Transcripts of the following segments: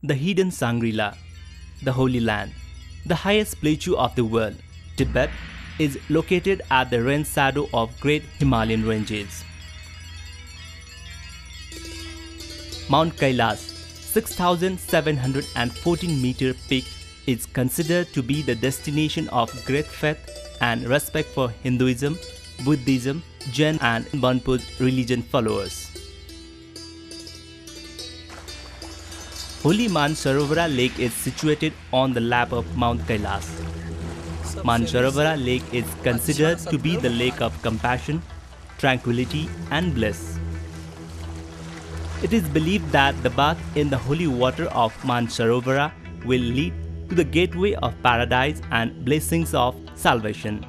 The hidden Shangri-La, the Holy Land, the highest plateau of the world, Tibet, is located at the rain shadow of great Himalayan ranges. Mount Kailas, 6,714-meter peak, is considered to be the destination of great faith and respect for Hinduism, Buddhism, Jain and Bonpo religion followers. Holy Mansarovara Lake is situated on the lap of Mount Kailas. Mansarovara Lake is considered to be the lake of compassion, tranquility and bliss. It is believed that the bath in the holy water of Mansarovara will lead to the gateway of paradise and blessings of salvation.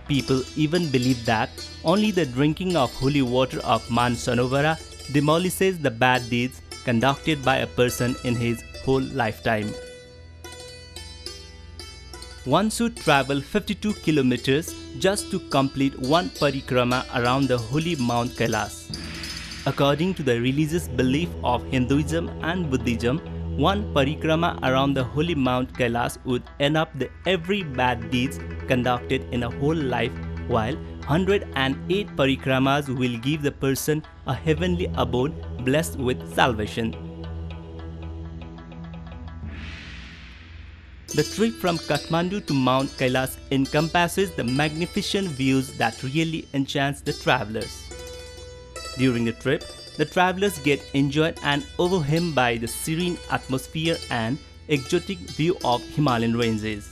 People even believe that only the drinking of holy water of Mansarovara demolishes the bad deeds conducted by a person in his whole lifetime. One should travel 52 kilometers just to complete one parikrama around the holy Mount Kailas. According to the religious belief of Hinduism and Buddhism, one parikrama around the holy Mount Kailas would end up every bad deeds conducted in a whole life, while 108 parikramas will give the person a heavenly abode blessed with salvation. The trip from Kathmandu to Mount Kailas encompasses the magnificent views that really enchants the travelers. During the trip, the travelers get enjoyed and overwhelmed by the serene atmosphere and exotic view of Himalayan ranges.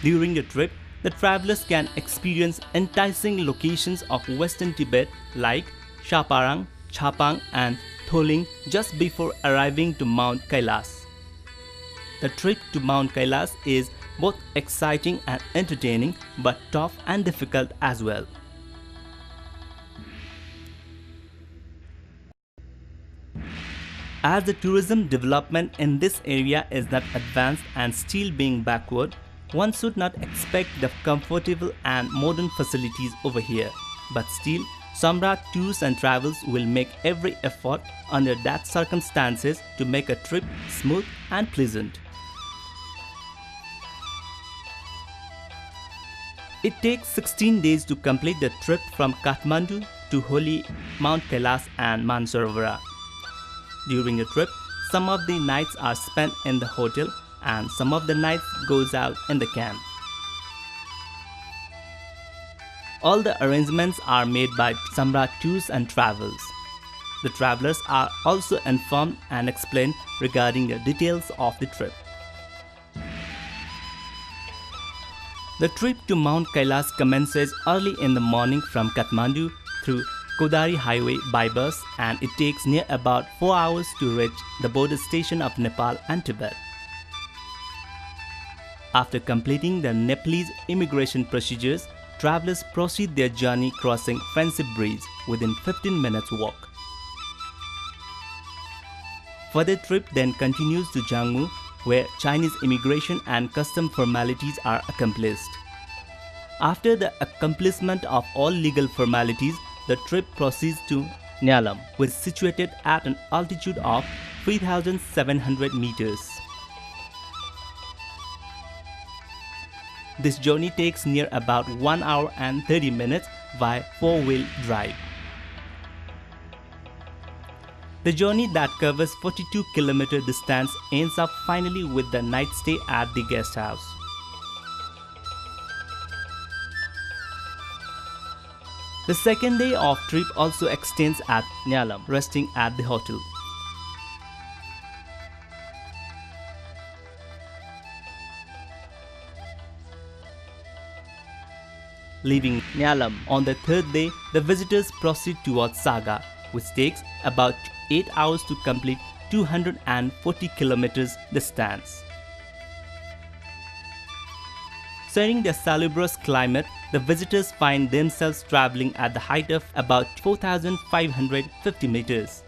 During the trip, the travelers can experience enticing locations of Western Tibet like Shaparang, Chapang and Tholing just before arriving to Mount Kailas. The trip to Mount Kailas is both exciting and entertaining, but tough and difficult as well. As the tourism development in this area is not advanced and still being backward, one should not expect the comfortable and modern facilities over here. But still, Samrat Tours and Travels will make every effort under that circumstances to make a trip smooth and pleasant. It takes 16 days to complete the trip from Kathmandu to holy Mount Kailas and Mansarovara. During the trip, some of the nights are spent in the hotel and some of the nights goes out in the camp. All the arrangements are made by Samrat Tours and Travels. The travelers are also informed and explained regarding the details of the trip. The trip to Mount Kailas commences early in the morning from Kathmandu through Kodari Highway by bus, and it takes near about 4 hours to reach the border station of Nepal and Tibet. After completing the Nepalese immigration procedures, travelers proceed their journey crossing Friendship Bridge within 15 minutes walk. Further trip then continues to Jangmu, where Chinese immigration and custom formalities are accomplished. After the accomplishment of all legal formalities, the trip proceeds to Nyalam, which is situated at an altitude of 3,700 meters. This journey takes near about 1 hour and 30 minutes by 4-wheel drive. The journey that covers 42 km distance ends up finally with the night stay at the guest house. The second day of trip also extends at Nyalam, resting at the hotel. Leaving Nyalam on the third day, the visitors proceed towards Saga, which takes about 8 hours to complete 240 kilometers distance. Sharing the salubrious climate, the visitors find themselves traveling at the height of about 4,550 meters.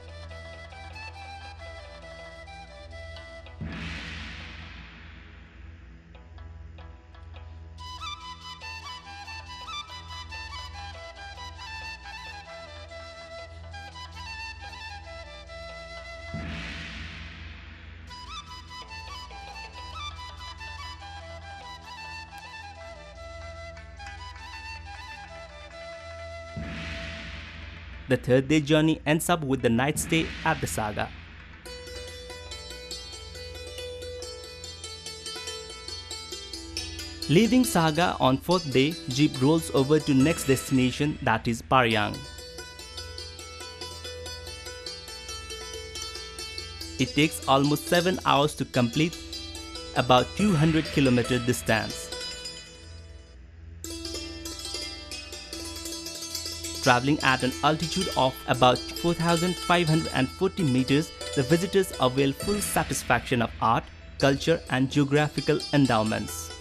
The third day journey ends up with the night stay at the Saga. Leaving Saga on fourth day, jeep rolls over to next destination, that is Paryang. It takes almost 7 hours to complete about 200 km distance. Traveling at an altitude of about 4,540 meters, the visitors avail full satisfaction of art, culture and geographical endowments.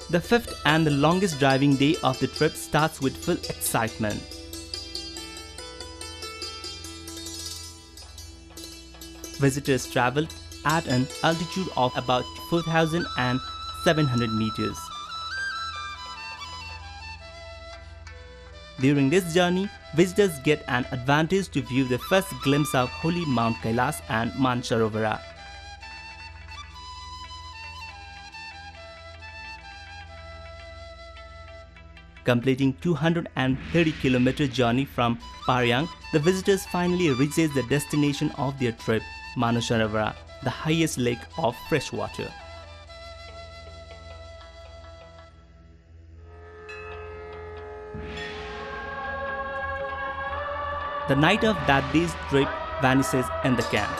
The fifth and the longest driving day of the trip starts with full excitement. Visitors travel at an altitude of about 4,700 meters. During this journey, visitors get an advantage to view the first glimpse of holy Mount Kailas and Mansarovara. Completing 230 km journey from Paryang, the visitors finally reaches the destination of their trip, Mansarovara, the highest lake of fresh water. The night of that day's trip vanishes in the camp.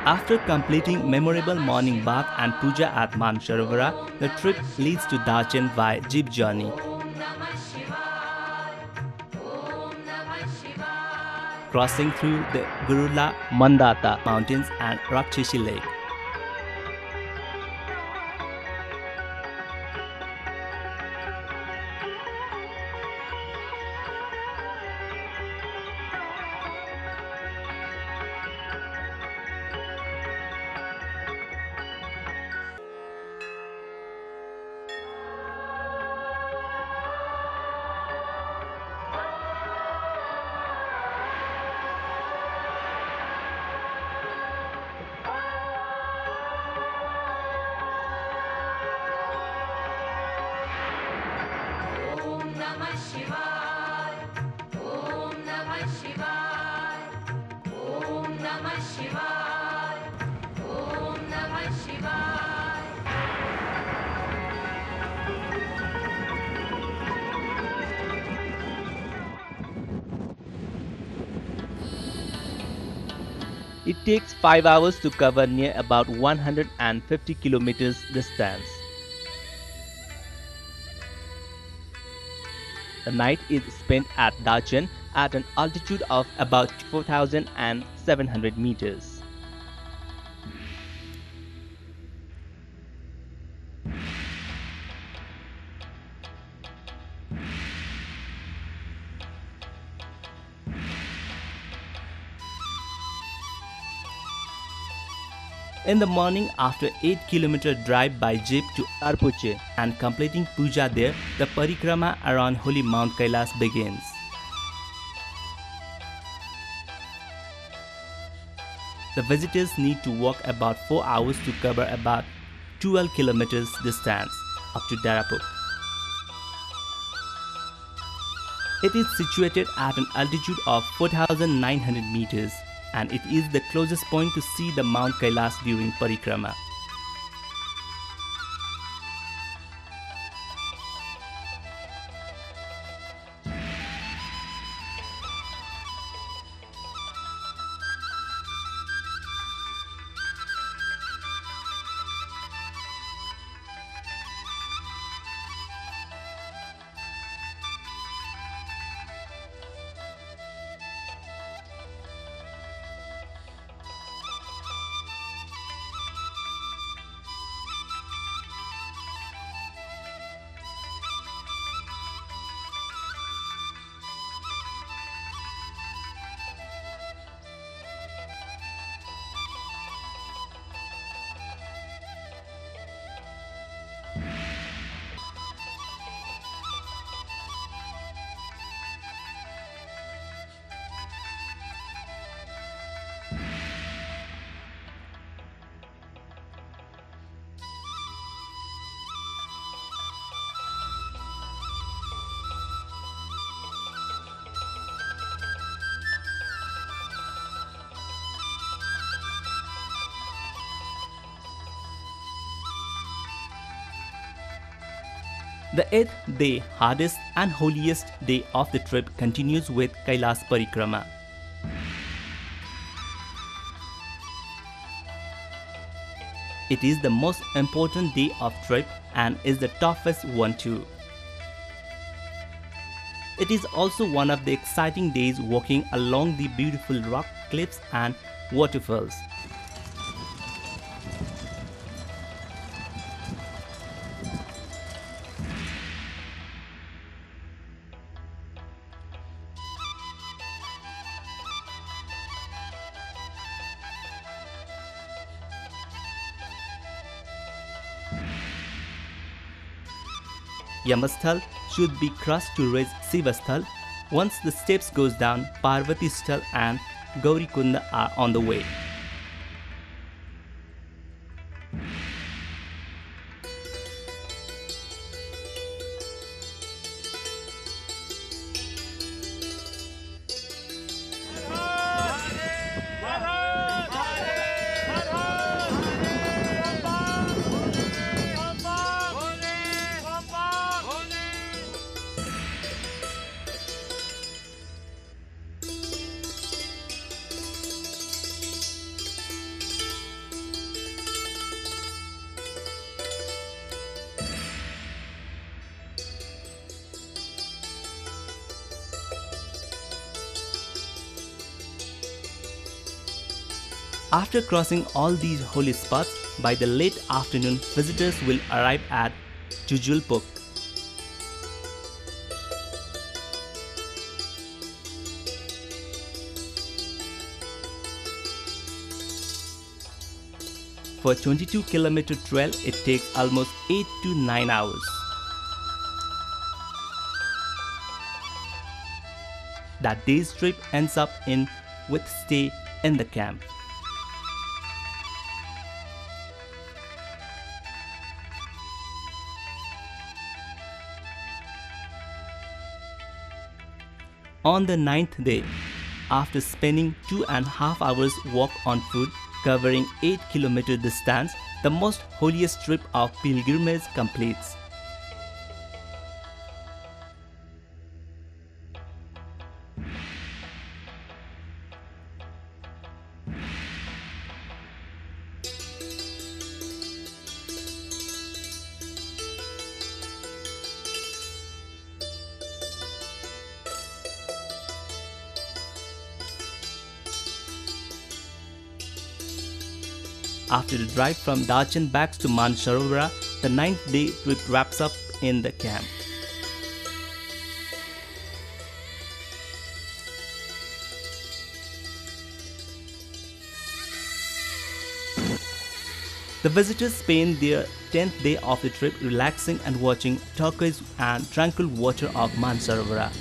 After completing memorable morning bath and puja at Mansarovara, the trip leads to Dachen via jeep journey. Crossing through the Gurula Mandata mountains and Rakshishi lake. It takes 5 hours to cover near about 150 kilometers distance. The night is spent at Dachen at an altitude of about 4,700 meters. In the morning, after 8-kilometer drive by jeep to Arpuche and completing puja there, the parikrama around holy Mount Kailas begins. The visitors need to walk about 4 hours to cover about 12 kilometers distance up to Darapuk. It is situated at an altitude of 4,900 meters. And it is the closest point to see the Mount Kailas during parikrama. The 8th day, hardest and holiest day of the trip, continues with Kailas Parikrama. It is the most important day of trip and is the toughest one too. It is also one of the exciting days walking along the beautiful rock cliffs and waterfalls. Yamasthal should be crossed to reach Sivasthal. Once the steps goes down, Parvati Sthal and Gaurikunda are on the way. After crossing all these holy spots, by the late afternoon, visitors will arrive at Jujulpuk. For a 22-kilometer trail, it takes almost 8 to 9 hours. That day's trip ends up with stay in the camp. On the 9th day, after spending 2.5 hours walk on foot, covering 8-kilometer distance, the most holiest trip of pilgrimage completes. After the drive from Dachan back to Mansarovara, the 9th day trip wraps up in the camp. The visitors spend their 10th day of the trip relaxing and watching turquoise and tranquil water of Mansarovara.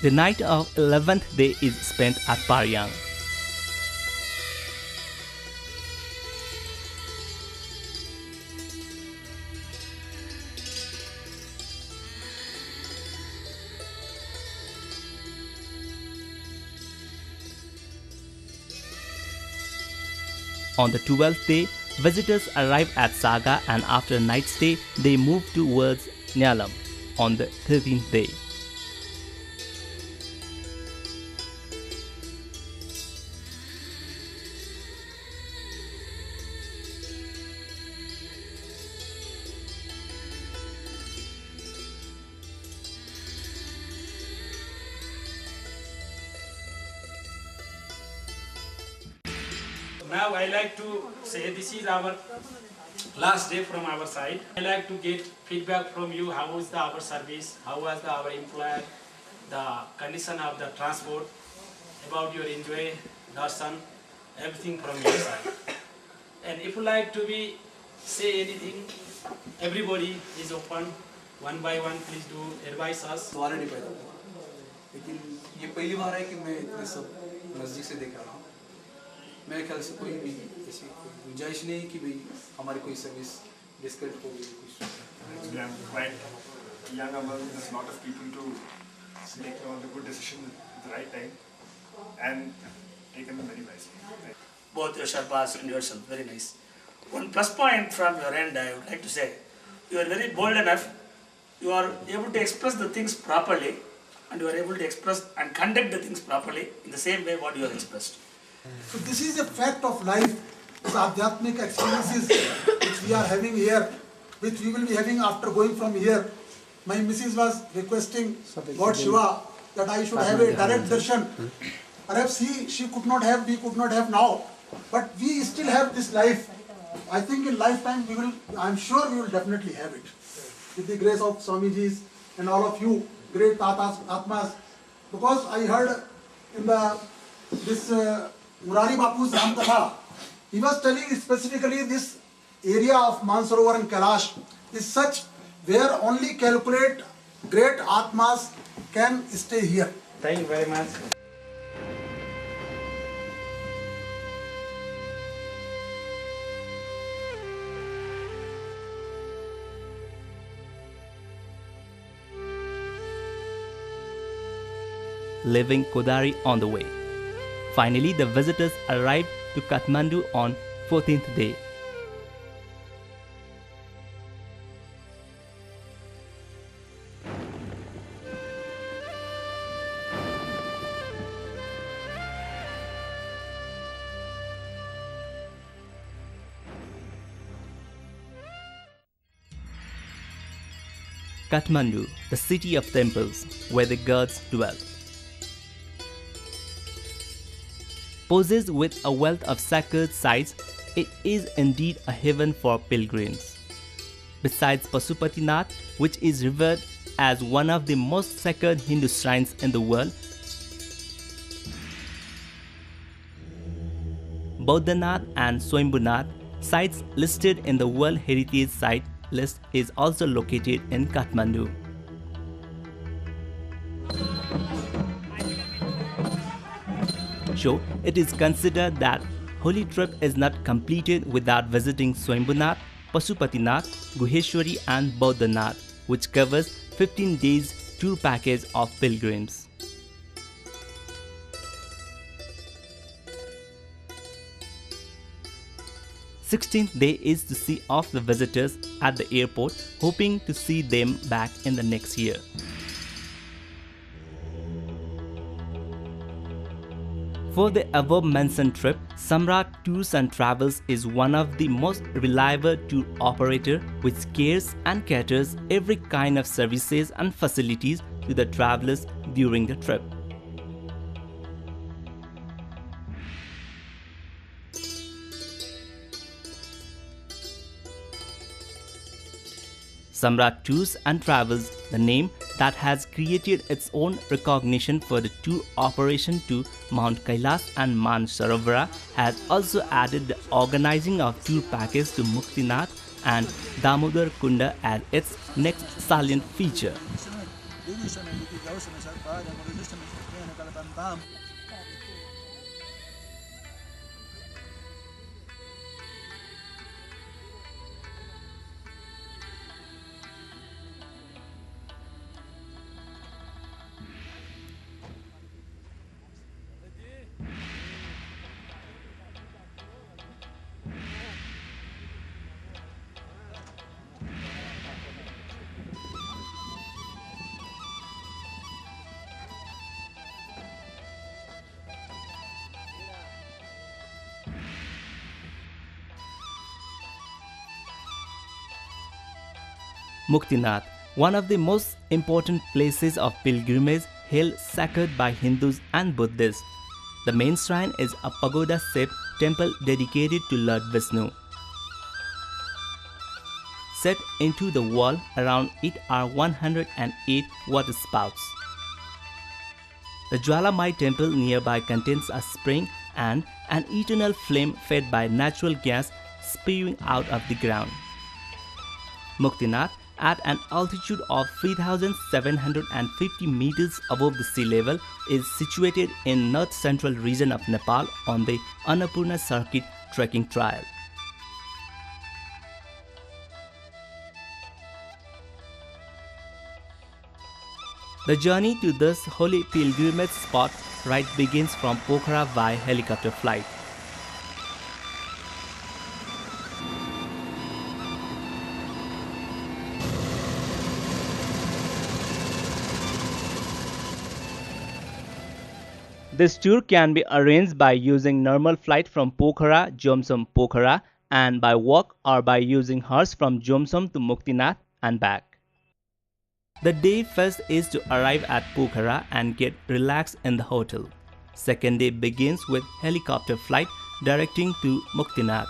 The night of 11th day is spent at Paryang. On the 12th day, visitors arrive at Saga, and after a night stay, they move towards Nyalam on the 13th day. Now I like to say this is our last day from our side. I like to get feedback from you. How was our service? How was our employer? The condition of the transport? About your enjoy, darshan, everything from your side. And if you like to say anything, everybody is open. One by one, please do advise us. सवाल नहीं पैदा हुआ, लेकिन ये पहली बार है कि मैं इतने सब नज़दीक से देख रहा हूँ। मेरे ख्याल से कोई भी ऐसी गुंजाइश नहीं कि भाई हमारी कोई सर्विस डिस्करेक्ट हो गई कुछ। young among there's a lot of people to make all the good decisions at the right time and taken them very nicely. Both your Sherpas and yourself, very nice. One plus point from your end, I would like to say, you are very bold enough. You are able to express the things properly, and you are able to express and conduct the things properly in the same way what you have expressed. So this is a fact of life, the Adhyatmic experiences which we are having here, which we will be having after going from here. My missus was requesting God Shiva that I should have a direct darshan. Perhaps she could not have, we could not have now, but we still have this life. I think in lifetime we will, I am sure we will definitely have it. With the grace of Swamiji's and all of you, great Tatas, Atmas. Because I heard in this Murari Bapu's Ramkatha, he was telling specifically this area of Mansarovar and Kailash is such where only calculate great Atmas can stay here. Thank you very much. Leaving Kodari on the way. Finally, the visitors arrived to Kathmandu on 14th day. Kathmandu, the city of temples, where the gods dwell. Possessed with a wealth of sacred sites, it is indeed a heaven for pilgrims. Besides Pasupatinath, which is revered as one of the most sacred Hindu shrines in the world, Bodhanath and Swayambhunath, sites listed in the World Heritage Site list, is also located in Kathmandu. So, it is considered that holy trip is not completed without visiting Swayambhunath, Pasupatinath, Guheshwari and Bodhanath, which covers 15 days tour package of pilgrims. 16th day is to see off the visitors at the airport, hoping to see them back in the next year. For the above mentioned trip, Samrat Tours and Travels is one of the most reliable tour operator which cares and caters every kind of services and facilities to the travelers during the trip. Samrat Tours and Travels, the name that has created its own recognition for the tour operation to Mount Kailash and Mansarovar, has also added the organizing of tour package to Muktinath and Damodar Kunda as its next salient feature. Muktinath, one of the most important places of pilgrimage held sacred by Hindus and Buddhists. The main shrine is a pagoda-shaped temple dedicated to Lord Vishnu. Set into the wall around it are 108 water spouts. The Jwalamai temple nearby contains a spring and an eternal flame fed by natural gas spewing out of the ground. Muktinath, at an altitude of 3,750 meters above the sea level, is situated in north-central region of Nepal on the Annapurna Circuit trekking trail. The journey to this holy pilgrimage spot ride begins from Pokhara via helicopter flight. This tour can be arranged by using normal flight from Pokhara, Jomsom, Pokhara, and by walk or by using horse from Jomsom to Muktinath and back. The day first is to arrive at Pokhara and get relaxed in the hotel. Second day begins with helicopter flight directing to Muktinath.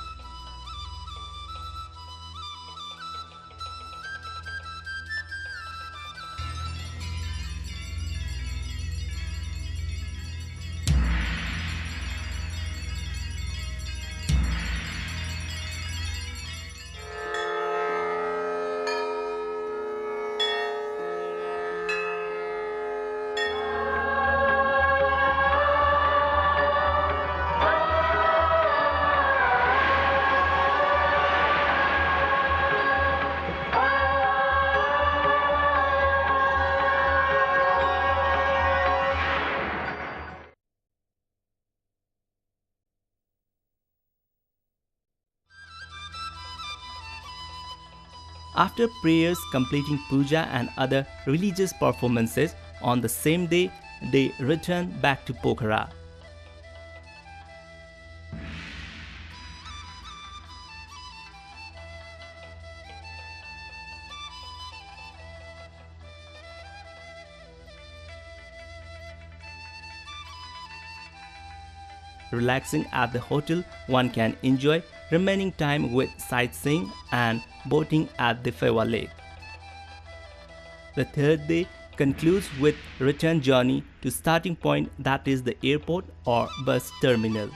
After prayers, completing puja and other religious performances, on the same day, they return back to Pokhara. Relaxing at the hotel, one can enjoy remaining time with sightseeing and boating at the Fewa Lake. The third day concludes with return journey to starting point, that is the airport or bus terminal.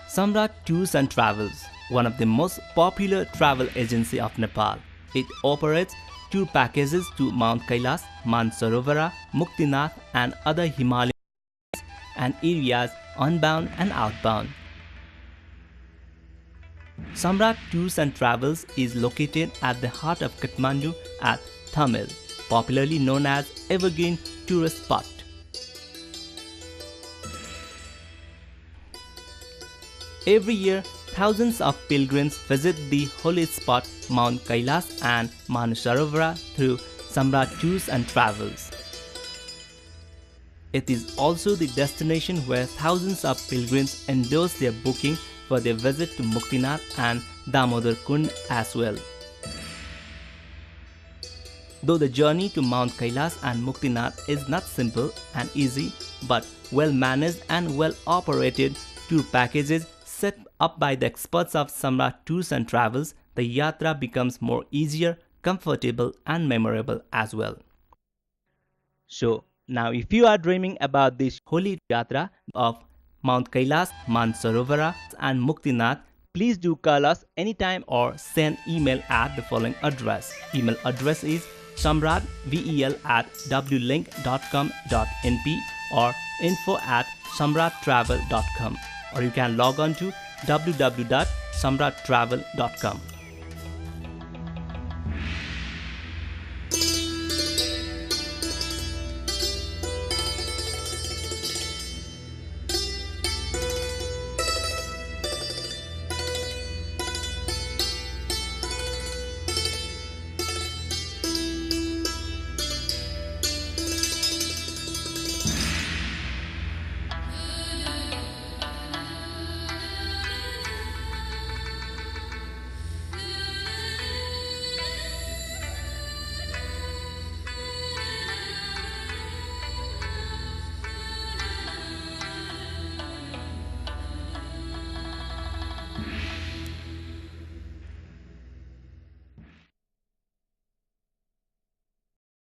Samrat Tours and Travels, one of the most popular travel agency of Nepal. It operates tour packages to Mount Kailas, Mansarovara, Muktinath and other Himalayan and areas onbound and outbound. Samrat Tours and Travels is located at the heart of Kathmandu at Thamel, popularly known as Evergreen Tourist Spot. Every year, thousands of pilgrims visit the holy spot Mount Kailas and Manasarovara through Samrat Tours and Travels. It is also the destination where thousands of pilgrims endorse their booking for their visit to Muktinath and Damodar Kund as well. Though the journey to Mount Kailas and Muktinath is not simple and easy, but well managed and well operated tour packages set up by the experts of Samrat Tours and Travels, the yatra becomes more easier, comfortable and memorable as well. So, now if you are dreaming about this holy yatra of Mount Kailas, Mansarovara and Muktinath, please do call us anytime or send email at the following address. Email address is samratvel@wlink.com.np or info@samrattravel.com, or you can log on to www.samrattravel.com.